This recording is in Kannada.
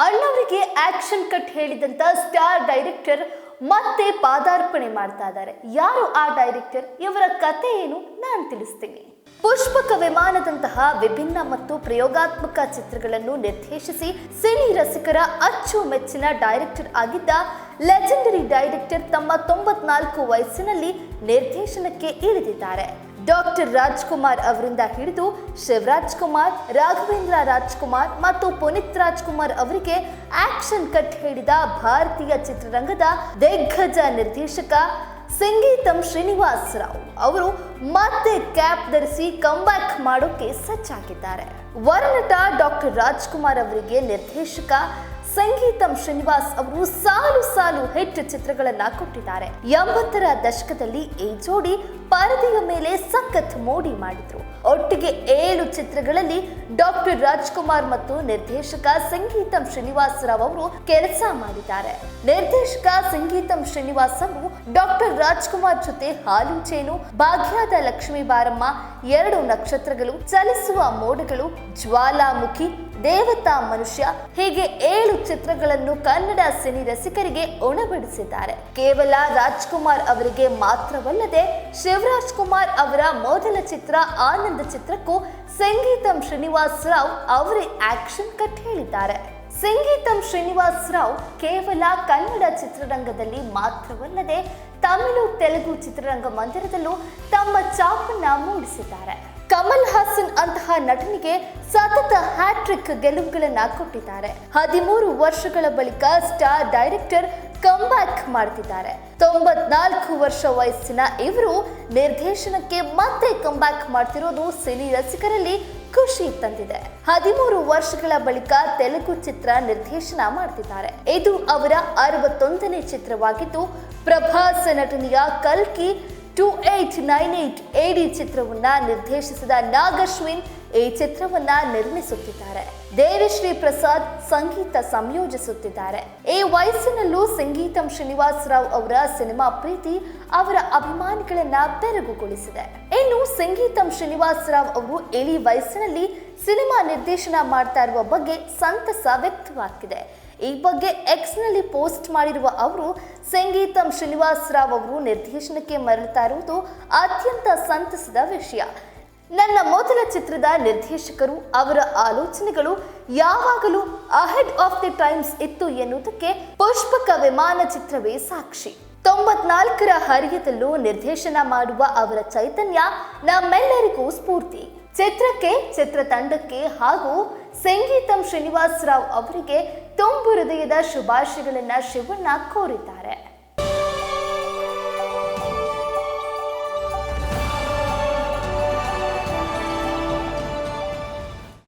ಅಣ್ಣವರಿಗೆ ಆಕ್ಷನ್ ಕಟ್ ಹೇಳಿದಂತ ಸ್ಟಾರ್ ಡೈರೆಕ್ಟರ್ ಮತ್ತೆ ಪಾದಾರ್ಪಣೆ ಮಾಡ್ತಾ ಇದ್ದಾರೆ. ಯಾರು ಆ ಡೈರೆಕ್ಟರ್, ಇವರ ಕತೆ ಏನು, ನಾನು ತಿಳಿಸ್ತೀನಿ. ಪುಷ್ಪಕ ವಿಮಾನದಂತಹ ವಿಭಿನ್ನ ಮತ್ತು ಪ್ರಯೋಗಾತ್ಮಕ ಚಿತ್ರಗಳನ್ನು ನಿರ್ದೇಶಿಸಿ ಸಿನಿ ರಸಿಕರ ಅಚ್ಚುಮೆಚ್ಚಿನ ಡೈರೆಕ್ಟರ್ ಆಗಿದ್ದ ಲೆಜೆಂಡರಿ ಡೈರೆಕ್ಟರ್ ತಮ್ಮ 94 ವಯಸ್ಸಿನಲ್ಲಿ ನಿರ್ದೇಶನಕ್ಕೆ ಇಳಿದಿದ್ದಾರೆ. ಡಾಕ್ಟರ್ ರಾಜ್ಕುಮಾರ್ ಅವರಿಂದ ಹಿಡಿದು ಶಿವರಾಜ್ ಕುಮಾರ್, ರಾಘವೇಂದ್ರ ರಾಜ್ಕುಮಾರ್ ಮತ್ತು ಪುನೀತ್ ರಾಜ್ಕುಮಾರ್ ಅವರಿಗೆ ಆಕ್ಷನ್ ಕಟ್ ಹೇಳಿದ ಭಾರತೀಯ ಚಿತ್ರರಂಗದ ದಿಗ್ಗಜ ನಿರ್ದೇಶಕ ಸಂಗೀತಂ ಶ್ರೀನಿವಾಸ್ ರಾವ್ ಅವರು ಮತ್ತೆ ಕ್ಯಾಪ್ ಧರಿಸಿ ಕಂಬ್ಯಾಕ್ ಮಾಡೋಕೆ ಸಜ್ಜಾಗಿದ್ದಾರೆ. ವರನಟ ಡಾಕ್ಟರ್ ರಾಜ್ಕುಮಾರ್ ಅವರಿಗೆ ನಿರ್ದೇಶಕ ಸಂಗೀತಂ ಶ್ರೀನಿವಾಸ್ ಅವರು ಸಾಲು ಸಾಲು ಹಿಟ್ ಚಿತ್ರಗಳನ್ನ ಕೊಟ್ಟಿದ್ದಾರೆ. 80ರ ದಶಕದಲ್ಲಿ ಈ ಜೋಡಿ ಪರದೆಯ ಮೇಲೆ ಸಖತ್ ಮೋಡಿ ಮಾಡಿದ್ರು. ಒಟ್ಟಿಗೆ 7 ಚಿತ್ರಗಳಲ್ಲಿ ಡಾಕ್ಟರ್ ರಾಜ್ಕುಮಾರ್ ಮತ್ತು ನಿರ್ದೇಶಕ ಸಂಗೀತಂ ಶ್ರೀನಿವಾಸ್ ರಾವ್ ಅವರು ಕೆಲಸ ಮಾಡಿದ್ದಾರೆ. ನಿರ್ದೇಶಕ ಸಂಗೀತಂ ಶ್ರೀನಿವಾಸ್ ಅವರು ಡಾಕ್ಟರ್ ರಾಜ್ಕುಮಾರ್ ಜೊತೆ ಹಾಲು ಚೇನು, ಭಾಗ್ಯದ ಲಕ್ಷ್ಮೀ ಬಾರಮ್ಮ, 2 ನಕ್ಷತ್ರಗಳು, ಚಲಿಸುವ ಮೋಡಗಳು, ಜ್ವಾಲಾಮುಖಿ, ದೇವತಾ ಮನುಷ್ಯ ಹೀಗೆ 7 ಚಿತ್ರಗಳನ್ನು ಕನ್ನಡ ಸಿನಿ ರಸಿಕರಿಗೆ ಉಣಬಡಿಸಿದ್ದಾರೆ. ಕೇವಲ ರಾಜ್ಕುಮಾರ್ ಅವರಿಗೆ ಮಾತ್ರವಲ್ಲದೆ ಶಿವರಾಜ್ ಕುಮಾರ್ ಅವರ ಮೊದಲ ಚಿತ್ರ ಆನಂದ ಚಿತ್ರಕ್ಕೂ ಸಂಗೀತಂ ಶ್ರೀನಿವಾಸ್ ರಾವ್ ಅವರೇ ಆಕ್ಷನ್ ಕಟ್ ಹೇಳಿದ್ದಾರೆ. ಸಂಗೀತಂ ಶ್ರೀನಿವಾಸ್ ರಾವ್ ಕೇವಲ ಕನ್ನಡ ಚಿತ್ರರಂಗದಲ್ಲಿ ಮಾತ್ರವಲ್ಲದೆ ತಮಿಳು, ತೆಲುಗು ಚಿತ್ರರಂಗ ಮಂದಿರದಲ್ಲೂ ತಮ್ಮ ಛಾಪನ್ನ ಮೂಡಿಸಿದ್ದಾರೆ. ಕಮಲ್ ಹಾಸನ್ ಅಂತಹ ನಟನಿಗೆ ಸತತ ಹ್ಯಾಟ್ರಿಕ್ ಗೆಲುವುಗಳನ್ನ ಕೊಟ್ಟಿದ್ದಾರೆ. 13 ವರ್ಷಗಳ ಬಳಿಕ ಸ್ಟಾರ್ ಡೈರೆಕ್ಟರ್ ಕಂಬ್ಯಾಕ್ ಮಾಡ್ತಿದ್ದಾರೆ. 94 ವರ್ಷ ವಯಸ್ಸಿನ ಇವರು ನಿರ್ದೇಶನಕ್ಕೆ ಮತ್ತೆ ಕಂಬ್ಯಾಕ್ ಮಾಡ್ತಿರೋದು ಸಿನಿ ರಸಿಕರಲ್ಲಿ ಖುಷಿ ತಂದಿದೆ. 13 ವರ್ಷಗಳ ಬಳಿಕ ತೆಲುಗು ಚಿತ್ರ ನಿರ್ದೇಶನ ಮಾಡ್ತಿದ್ದಾರೆ. ಇದು ಅವರ 61ನೇ ಚಿತ್ರವಾಗಿದ್ದು, ಪ್ರಭಾಸ್ ನಟನೆಯ ಕಲ್ಕಿ 2898 AD ಚಿತ್ರವನ್ನ ನಿರ್ದೇಶಿಸಿದ ನಾಗಶ್ವಿನ್ ಈ ಚಿತ್ರವನ್ನ ನಿರ್ಮಿಸುತ್ತಿದ್ದಾರೆ. ದೇವಿಶ್ರೀ ಪ್ರಸಾದ್ ಸಂಗೀತ ಸಂಯೋಜಿಸುತ್ತಿದ್ದಾರೆ. ಈ ವಯಸ್ಸಿನಲ್ಲೂ ಸಂಗೀತಂ ಶ್ರೀನಿವಾಸ್ ರಾವ್ ಅವರ ಸಿನಿಮಾ ಪ್ರೀತಿ ಅವರ ಅಭಿಮಾನಿಗಳನ್ನ ಬೆರಗುಗೊಳಿಸಿದೆ. ಇನ್ನು ಸಂಗೀತಂ ಶ್ರೀನಿವಾಸ್ ರಾವ್ ಅವರು ಇಳಿ ವಯಸ್ಸಿನಲ್ಲಿ ಸಿನಿಮಾ ನಿರ್ದೇಶನ ಮಾಡ್ತಾ ಇರುವ ಬಗ್ಗೆ ಸಂತಸ ವ್ಯಕ್ತವಾಗಿದೆ. ಈ ಬಗ್ಗೆ ಎಕ್ಸ್ನಲ್ಲಿ ಪೋಸ್ಟ್ ಮಾಡಿರುವ ಅವರು, ಸಂಗೀತಂ ಶ್ರೀನಿವಾಸ್ ರಾವ್ ಅವರು ನಿರ್ದೇಶನಕ್ಕೆ ಮರಳುತ್ತಾ ಇರುವುದು ಅತ್ಯಂತ ಸಂತಸದ ವಿಷಯ. ನನ್ನ ಮೊದಲ ಚಿತ್ರದ ನಿರ್ದೇಶಕರು, ಅವರ ಆಲೋಚನೆಗಳು ಯಾವಾಗಲೂ ಅಹೆಡ್ ಆಫ್ ದಿ ಟೈಮ್ಸ್ ಇತ್ತು ಎನ್ನುವುದಕ್ಕೆ ಪುಷ್ಪಕ ವಿಮಾನ ಚಿತ್ರವೇ ಸಾಕ್ಷಿ. 94ರ ಹರಿಯದಲ್ಲೂ ನಿರ್ದೇಶನ ಮಾಡುವ ಅವರ ಚೈತನ್ಯ ನಮ್ಮೆಲ್ಲರಿಗೂ ಸ್ಫೂರ್ತಿ. ಚಿತ್ರಕ್ಕೆ, ಚಿತ್ರತಂಡಕ್ಕೆ ಹಾಗೂ ಸಂಗೀತಂ ಶ್ರೀನಿವಾಸ್ ರಾವ್ ಅವರಿಗೆ ತುಂಬು ಹೃದಯದ ಶುಭಾಶಯಗಳನ್ನ ಶಿವಣ್ಣ ಕೋರಿದ್ದಾರೆ.